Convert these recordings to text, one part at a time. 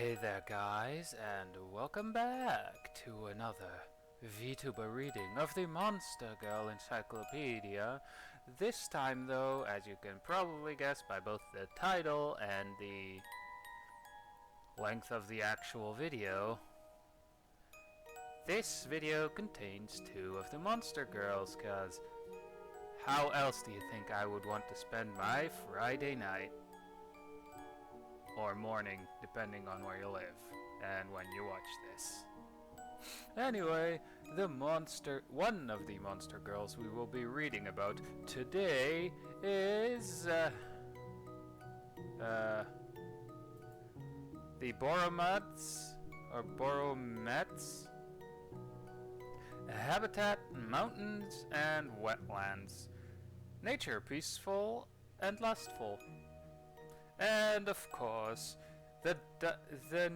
Hey there guys, and welcome back to another Vtuber reading of the Monster Girl Encyclopedia. This time though, as you can probably guess by both the title and the length of the actual video, this video contains two of the Monster Girls, cause how else do you think I would want to spend my Friday night? Or morning, depending on where you live and when you watch this. Anyway, one of the monster girls we will be reading about today is the Barometz habitat, mountains and wetlands, nature peaceful and lustful. And of course, the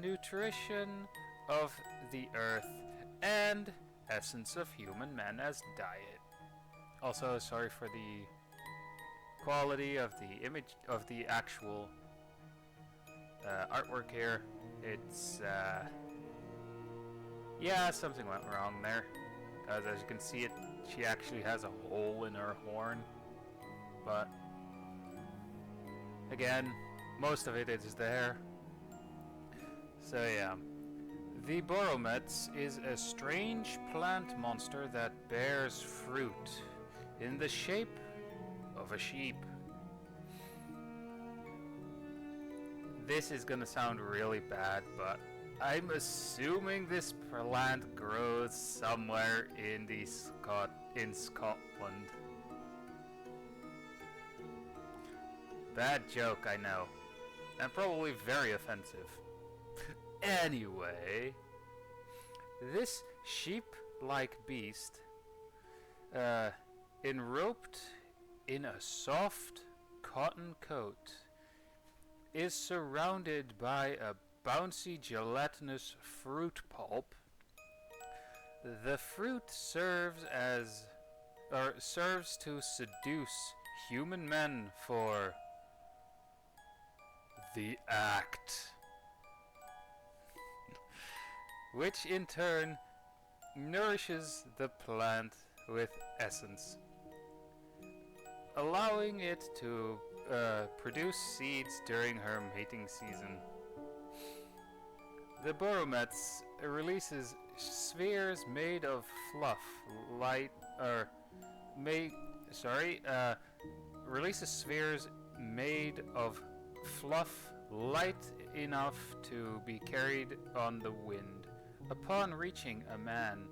nutrition of the earth and essence of human men as diet. Also, sorry for the quality of the image of the actual artwork here. It's yeah, something went wrong there. Because as you can see, she actually has a hole in her horn. But again, most of it is there. So yeah. The Barometz is a strange plant monster that bears fruit in the shape of a sheep. This is gonna sound really bad, but I'm assuming this plant grows somewhere in Scotland. Bad joke, I know. And probably very offensive. Anyway, this sheep-like beast, enroped in a soft cotton coat, is surrounded by a bouncy gelatinous fruit pulp. The fruit serves to seduce human men for the act, which in turn nourishes the plant with essence, allowing it to produce seeds during her mating season. The Barometz releases spheres made of fluff, releases spheres made of fluff light enough to be carried on the wind. Upon reaching a man,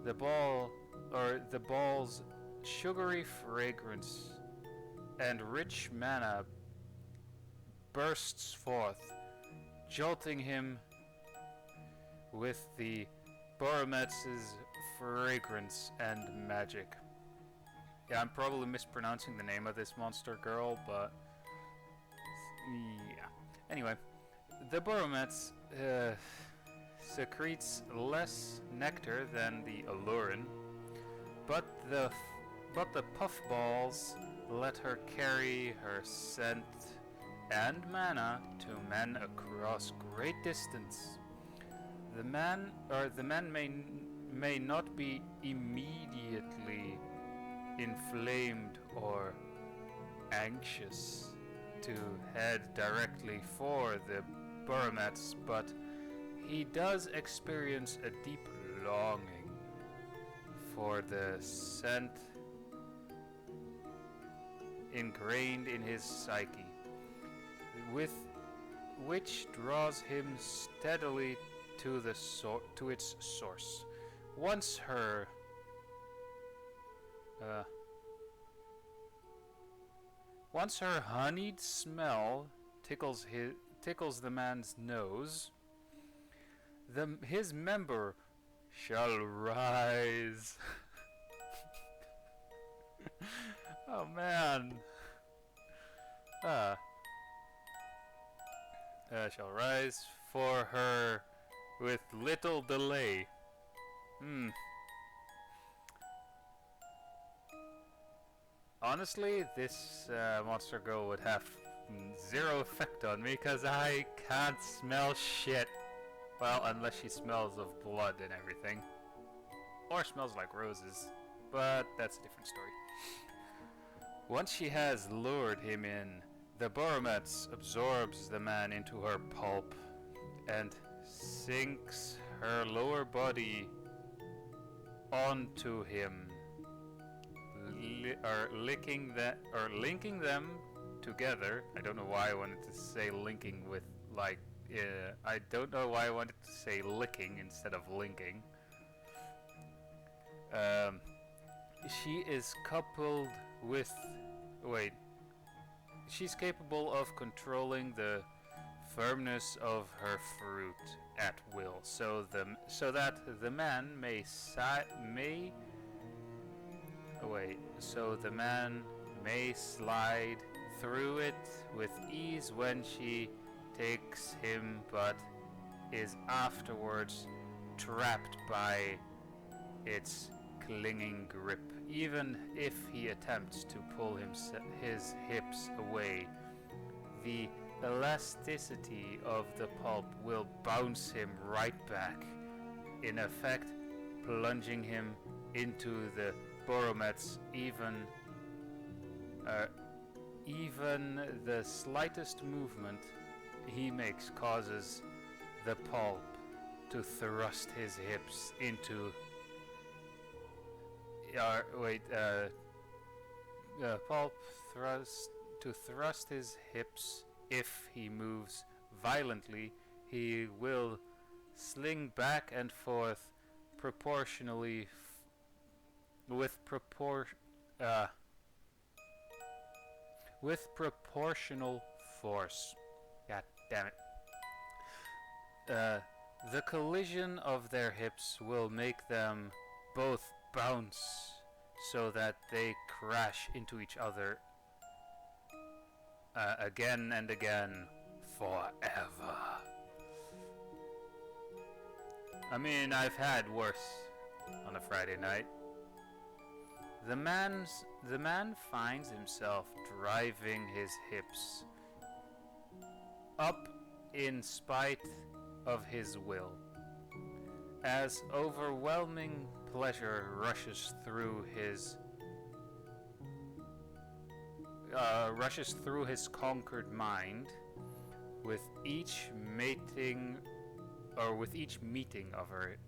the ball's sugary fragrance and rich mana bursts forth, jolting him with the Barometz's fragrance and magic. Yeah, I'm probably mispronouncing the name of this monster girl, but yeah. Anyway, the Barometz secretes less nectar than the Allurin, but the puffballs let her carry her scent and mana to men across great distance. The men may not be immediately inflamed or anxious to head directly for the Barometz, but he does experience a deep longing for the scent ingrained in his psyche, with which draws him steadily to its source. Once her honeyed smell tickles the man's nose, his member shall rise. Oh man. Shall rise for her with little delay. Honestly, this monster girl would have zero effect on me because I can't smell shit. Well, unless she smells of blood and everything. Or smells like roses. But that's a different story. Once she has lured him in, the Barometz absorbs the man into her pulp and sinks her lower body onto him, linking them together. I don't know why I wanted to say linking with like. I don't know why I wanted to say licking instead of linking. She is coupled with. Wait. She's capable of controlling the firmness of her fruit at will, so that the man may slide through it with ease when she takes him, but is afterwards trapped by its clinging grip. Even if he attempts to pull his hips away, the elasticity of the pulp will bounce him right back, in effect plunging him into the Barometz. Even the slightest movement he makes causes the pulp to thrust his hips into thrust his hips. If he moves violently, he will sling back and forth with proportional force. God damn it. The collision of their hips will make them both bounce so that they crash into each other again and again forever. I mean, I've had worse on a Friday night. The man finds himself driving his hips up in spite of his will, as overwhelming pleasure rushes through his conquered mind with each meeting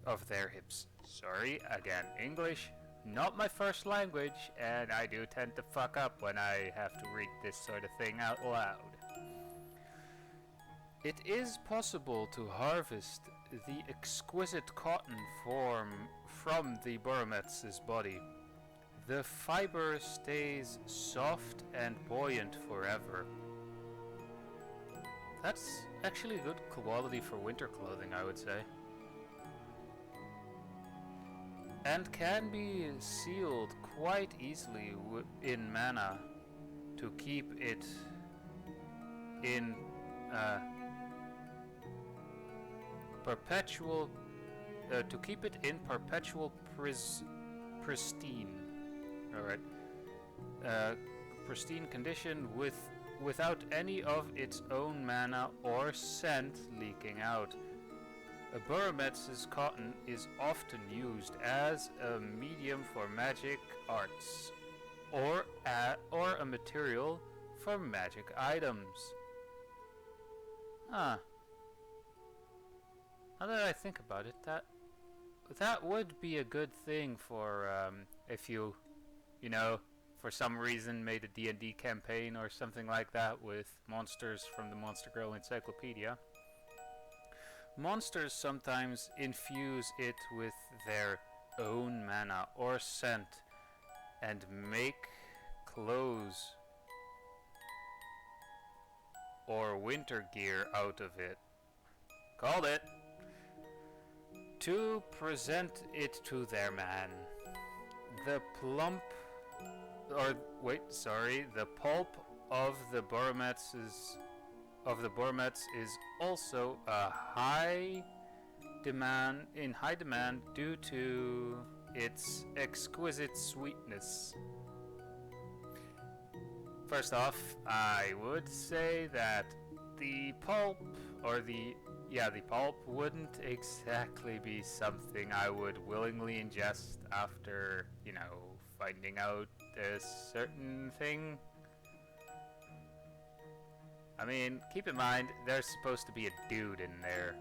of their hips. Sorry, again, English, not my first language, and I do tend to fuck up when I have to read this sort of thing out loud. It is possible to harvest the exquisite cotton from the Barometz's body. The fiber stays soft and buoyant forever. That's actually good quality for winter clothing, I would say. And can be sealed quite easily in mana to keep it in perpetual pristine. Alright. Pristine condition without any of its own mana or scent leaking out. A Barometz's cotton is often used as a medium for magic arts, or a material for magic items. Huh. Now that I think about it, that would be a good thing for if you for some reason made a D&D campaign or something like that with monsters from the Monster Girl Encyclopedia. Monsters sometimes infuse it with their own mana or scent and make clothes or winter gear out of it. Called it. To present it to their man. The pulp of the Barometz is also in high demand due to its exquisite sweetness. first off, I would say that the pulp, or the pulp wouldn't exactly be something I would willingly ingest after, finding out a certain thing. I mean, keep in mind, there's supposed to be a dude in there,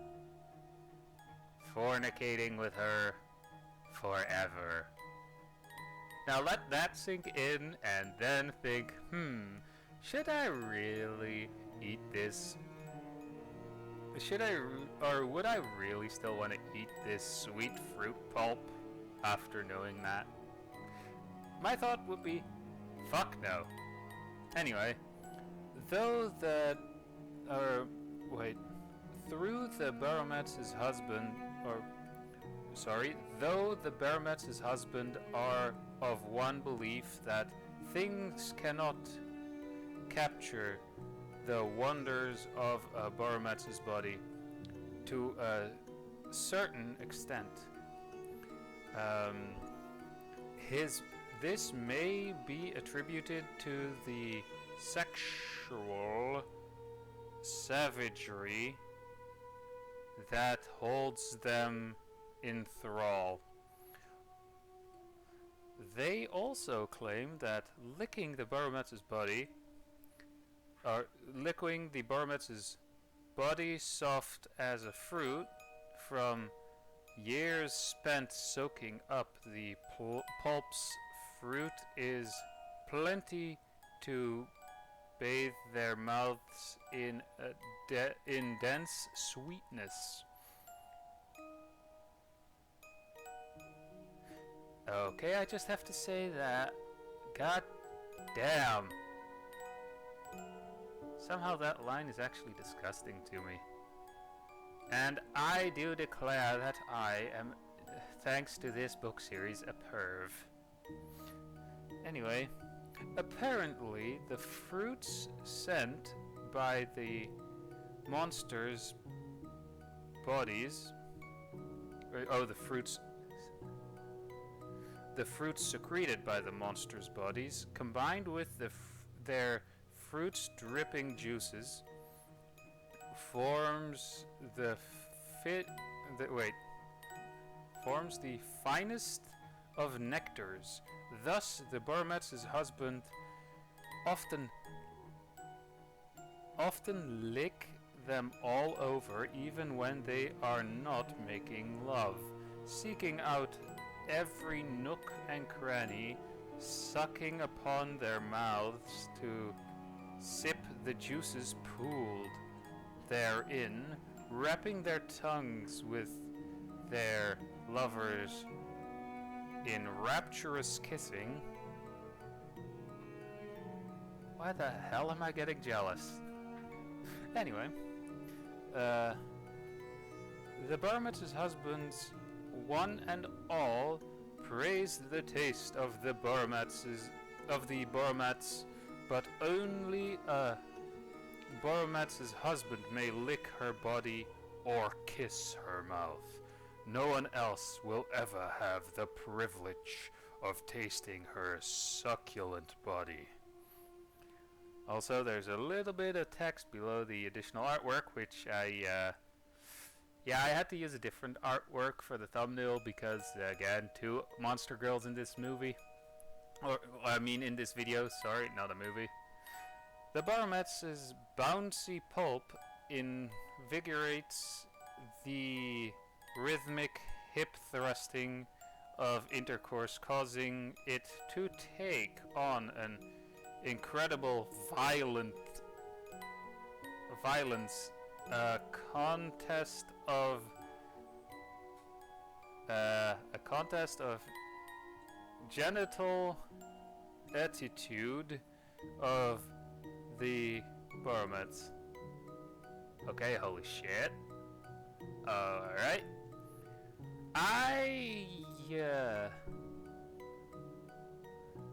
fornicating with her forever. Now let that sink in, and then think, should I really eat this? Or would I really still want to eat this sweet fruit pulp after knowing that? My thought would be, fuck no. Anyway, though the Barometz's husband are of one belief that things cannot capture the wonders of Barometz's body to a certain extent. This may be attributed to the sexual savagery that holds them in thrall. They also claim that licking the Barometz's body soft as a fruit from years spent soaking up the pulp's fruit is plenty to bathe their mouths in dense sweetness. Okay, I just have to say that. God damn. Somehow that line is actually disgusting to me. And I do declare that I am, thanks to this book series, a perv. Anyway, apparently the fruits sent by the monsters' bodies, the fruits secreted by the monsters' bodies, combined with their fruits dripping juices, forms the finest of nectars. Thus, the Barometz's husband often lick them all over, even when they are not making love, seeking out every nook and cranny, sucking upon their mouths to sip the juices pooled therein, wrapping their tongues with their lovers in rapturous kissing. Why the hell am I getting jealous? Anyway, the Barometz's husbands, one and all, praised the taste of the Barometz, but only Barometz's husband may lick her body or kiss her mouth. No one else will ever have the privilege of tasting her succulent body. Also, there's a little bit of text below the additional artwork, which I had to use a different artwork for the thumbnail because, again, 2 monster girls in this movie. In this video, sorry, not a movie. The Barometz's bouncy pulp invigorates the rhythmic hip thrusting of intercourse, causing it to take on an incredible violence, a contest of genital attitude of the Barometz. Okay, holy shit. Alright. I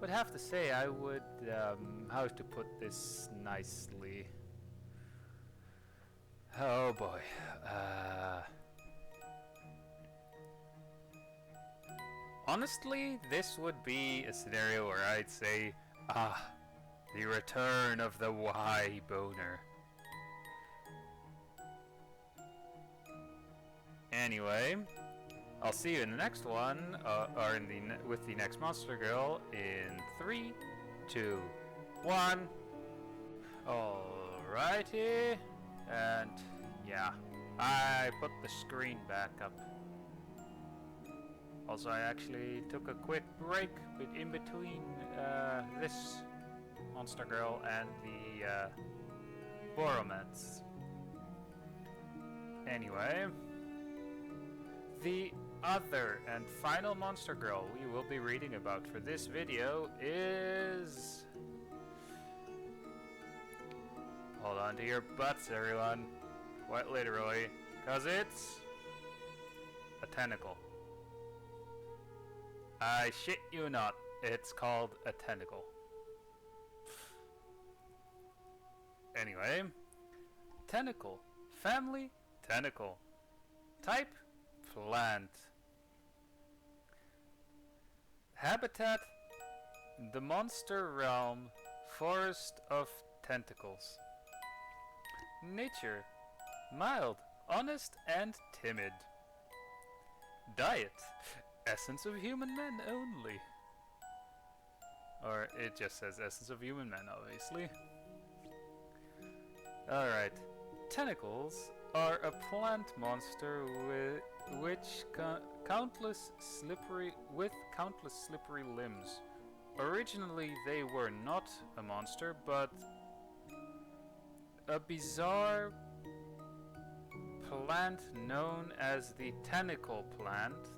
would have to say I would, how to put this nicely. Oh boy. Honestly, this would be a scenario where I'd say, The return of the Y boner. Anyway, I'll see you in the next one, or in with the next Monster Girl in 3, 2, 1. Alrighty, and yeah, I put the screen back up. Also, I actually took a quick break in between this Monster Girl and the Barometz. Anyway, the other and final Monster Girl we will be reading about for this video is... Hold on to your butts, everyone. Quite literally, because it's a tentacle. I shit you not, it's called a tentacle. Anyway, tentacle. Family, tentacle. Type, plant. Habitat, the monster realm, forest of tentacles. Nature, mild, honest, and timid. Diet, essence of human men only. Or it just says essence of human men, obviously. Alright. Tentacles are a plant monster with countless slippery limbs. Originally they were not a monster, but a bizarre plant known as the tentacle plant,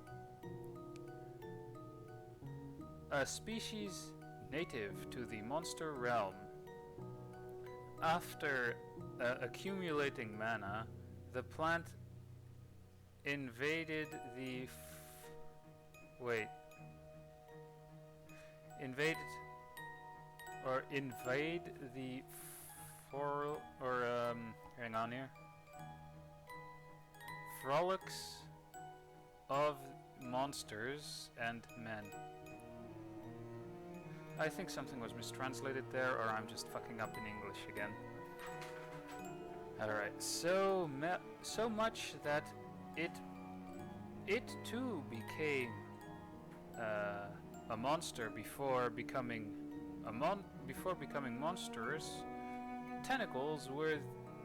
a species native to the monster realm. After accumulating mana, the plant invade the hang on here. Frolics of monsters and men. I think something was mistranslated there, or I'm just fucking up in English again. Alright, so much that it too became a monster before becoming monstrous. Tentacles were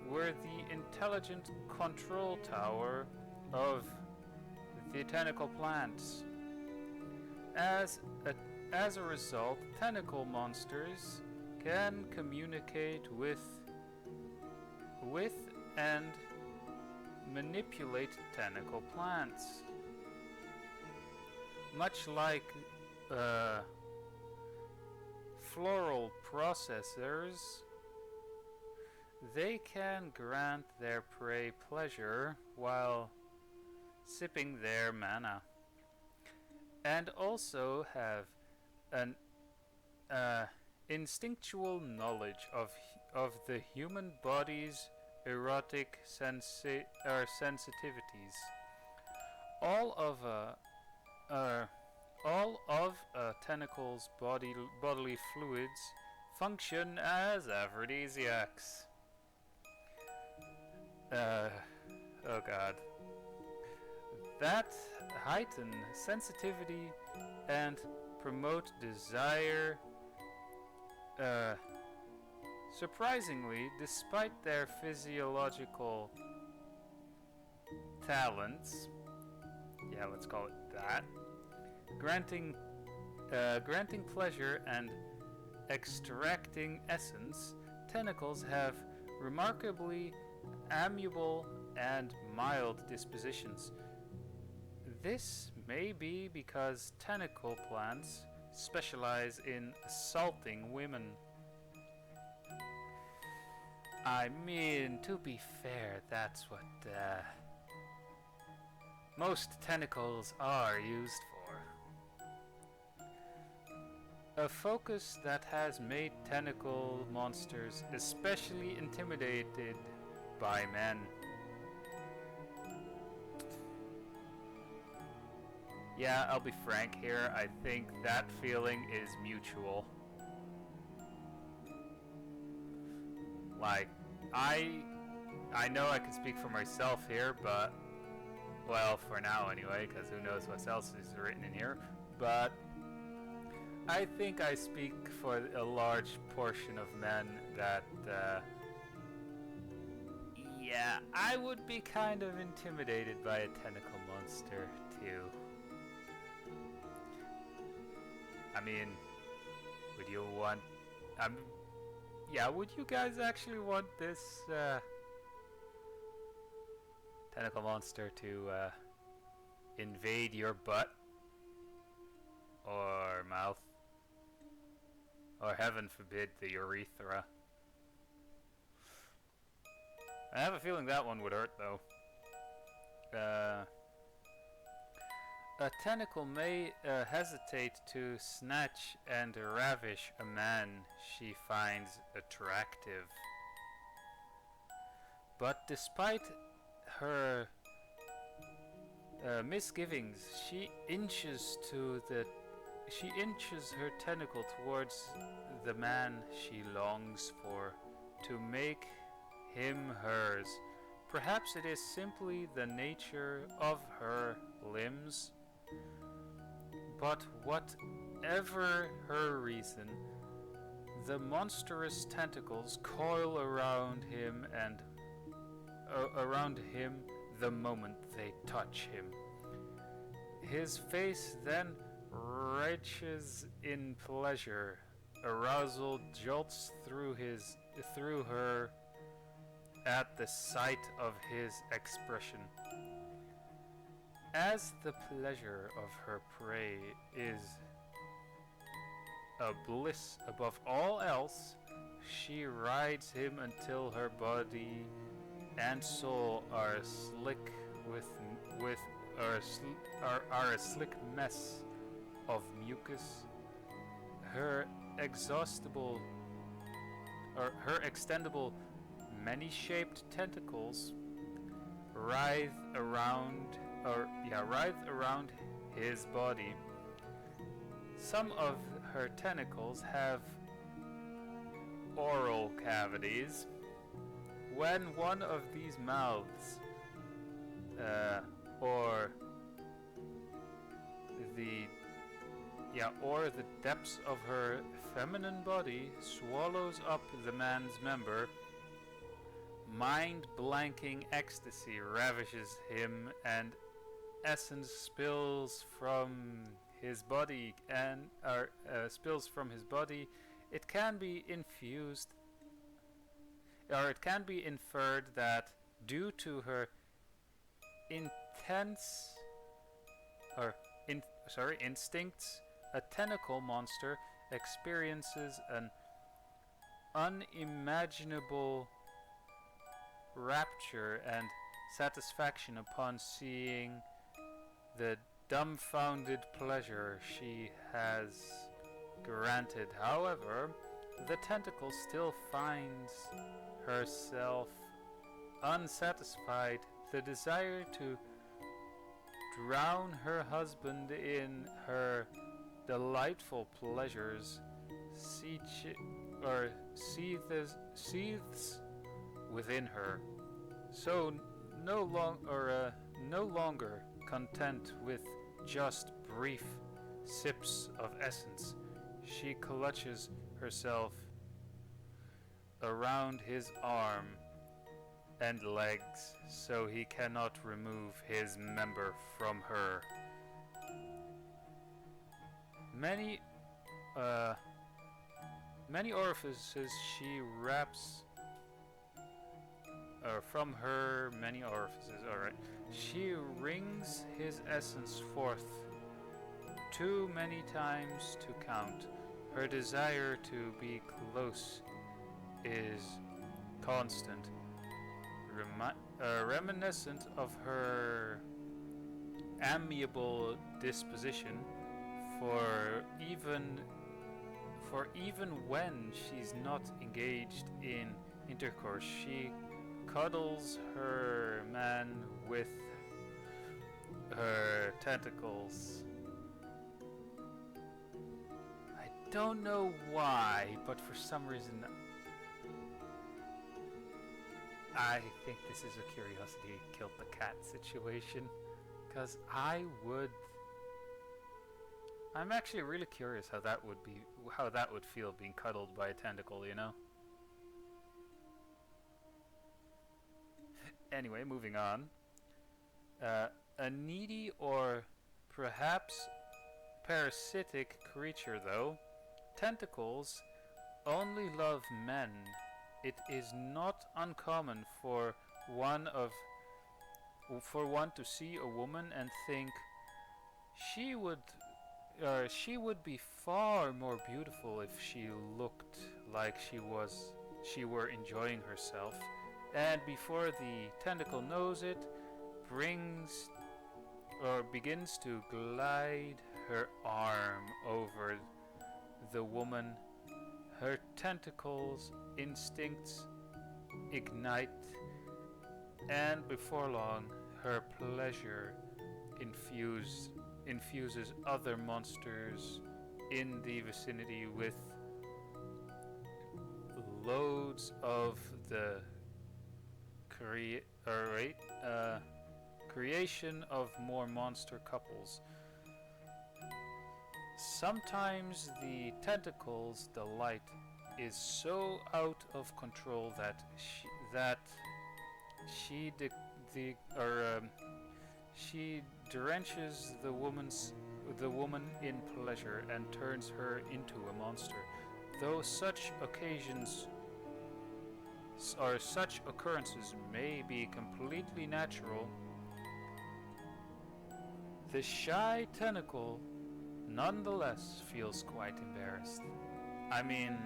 the intelligent control tower of the tentacle plants. As a result, tentacle monsters can communicate with and manipulate tentacle plants. Much like floral processors, they can grant their prey pleasure while sipping their mana, and also have an instinctual knowledge of the human body's erotic sensitivities. All of a tentacle's bodily fluids function as aphrodisiacs. Oh god. That heighten sensitivity and promote desire. Surprisingly, despite their physiological talents, yeah, let's call it that, granting pleasure and extracting essence, tentacles have remarkably amiable and mild dispositions. This may be because tentacle plants specialize in assaulting women. I mean, to be fair, that's what most tentacles are used for. A focus that has made tentacle monsters especially intimidated by men. Yeah, I'll be frank here, I think that feeling is mutual. Like, I know I can speak for myself here, but, well, for now anyway, because who knows what else is written in here, but I think I speak for a large portion of men that, yeah, I would be kind of intimidated by a tentacle monster, too. I mean, would you want, yeah, would you guys actually want this, tentacle monster to, invade your butt? Or mouth? Or heaven forbid, the urethra? I have a feeling that one would hurt, though. A tentacle may hesitate to snatch and ravish a man she finds attractive. But despite her misgivings, she inches her tentacle towards the man she longs for to make him hers. Perhaps it is simply the nature of her limbs, but whatever her reason, the monstrous tentacles coil around him and around him the moment they touch him. His face then retches in pleasure. Arousal jolts through her at the sight of his expression. As the pleasure of her prey is a bliss above all else, she rides him until her body and soul are a slick mess of mucus. Her extendable many-shaped tentacles writhe around his body. Some of her tentacles have oral cavities. When one of these mouths, or the depths of her feminine body swallows up the man's member, mind-blanking ecstasy ravishes him, and essence spills from his body It can be inferred that due to her instincts, a tentacle monster experiences an unimaginable rapture and satisfaction upon seeing the dumbfounded pleasure she has granted. However, the tentacle still finds herself unsatisfied. The desire to drown her husband in her delightful pleasures seethes within her. So no longer content with just brief sips of essence, she clutches herself around his arm and legs so he cannot remove his member from her. Many orifices she wraps from her many orifices, alright. She wrings his essence forth too many times to count. Her desire to be close is constant, reminiscent of her amiable disposition, for even when she's not engaged in intercourse, she cuddles her man with her tentacles. I don't know why, but for some reason I think this is a curiosity killed the cat situation. Because I'm actually really curious how that would feel being cuddled by a tentacle, you know? Anyway, moving on. A needy or perhaps parasitic creature, though. Tentacles only love men. It is not uncommon for one to see a woman and think she would be far more beautiful if she looked like she were enjoying herself, and before the tentacle knows it, begins to glide her arm over the woman. Her tentacles instincts ignite, and before long her pleasure infuses other monsters in the vicinity with loads of the creation of more monster couples. Sometimes the tentacle's delight is so out of control that she drenches the woman in pleasure and turns her into a monster. Though such occurrences may be completely natural, the shy tentacle nonetheless feels quite embarrassed. I mean,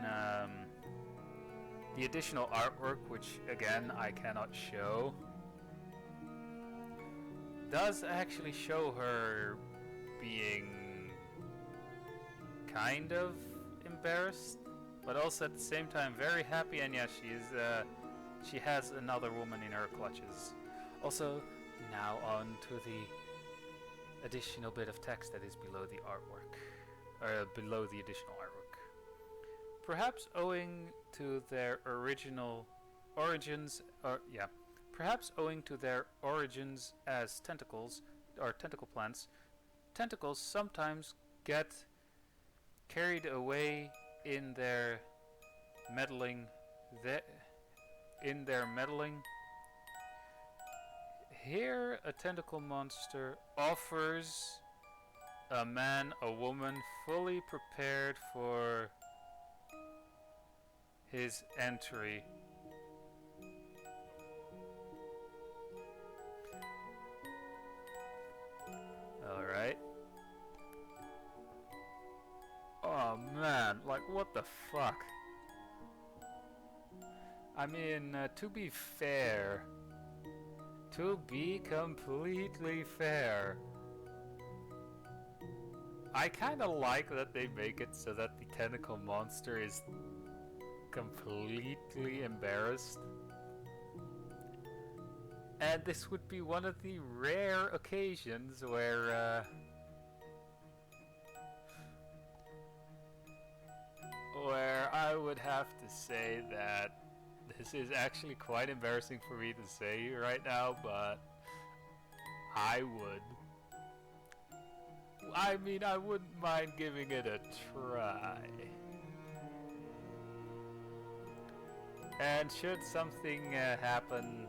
the additional artwork, which again I cannot show, does actually show her being kind of embarrassed, but also at the same time very happy, and yeah, she has another woman in her clutches. Also, now on to the additional bit of text that is below the artwork, or below the additional artwork. Perhaps owing to their origins as tentacles or tentacle plants, tentacles sometimes get carried away in their meddling. Here, a tentacle monster offers a man a woman fully prepared for his entry. Alright. Oh man, like what the fuck? I mean, to be completely fair, I kinda like that they make it so that the tentacle monster is completely embarrassed. And this would be one of the rare occasions where I would have to say that this is actually quite embarrassing for me to say right now, but I wouldn't mind giving it a try. And should something happen,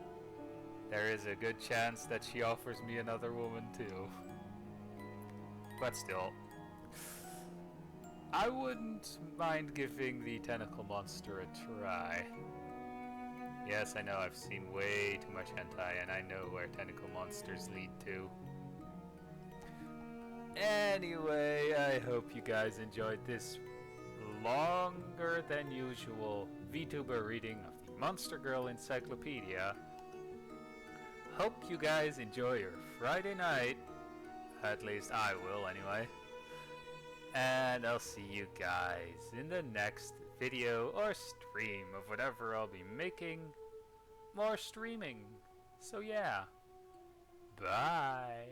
there is a good chance that she offers me another woman too. But still, I wouldn't mind giving the tentacle monster a try. Yes, I know I've seen way too much hentai, and I know where tentacle monsters lead to. Anyway, I hope you guys enjoyed this longer than usual Vtuber reading of the Monster Girl Encyclopedia. Hope you guys enjoy your Friday night. At least I will, anyway. And I'll see you guys in the next video or stream of whatever I'll be making more streaming. So yeah, bye.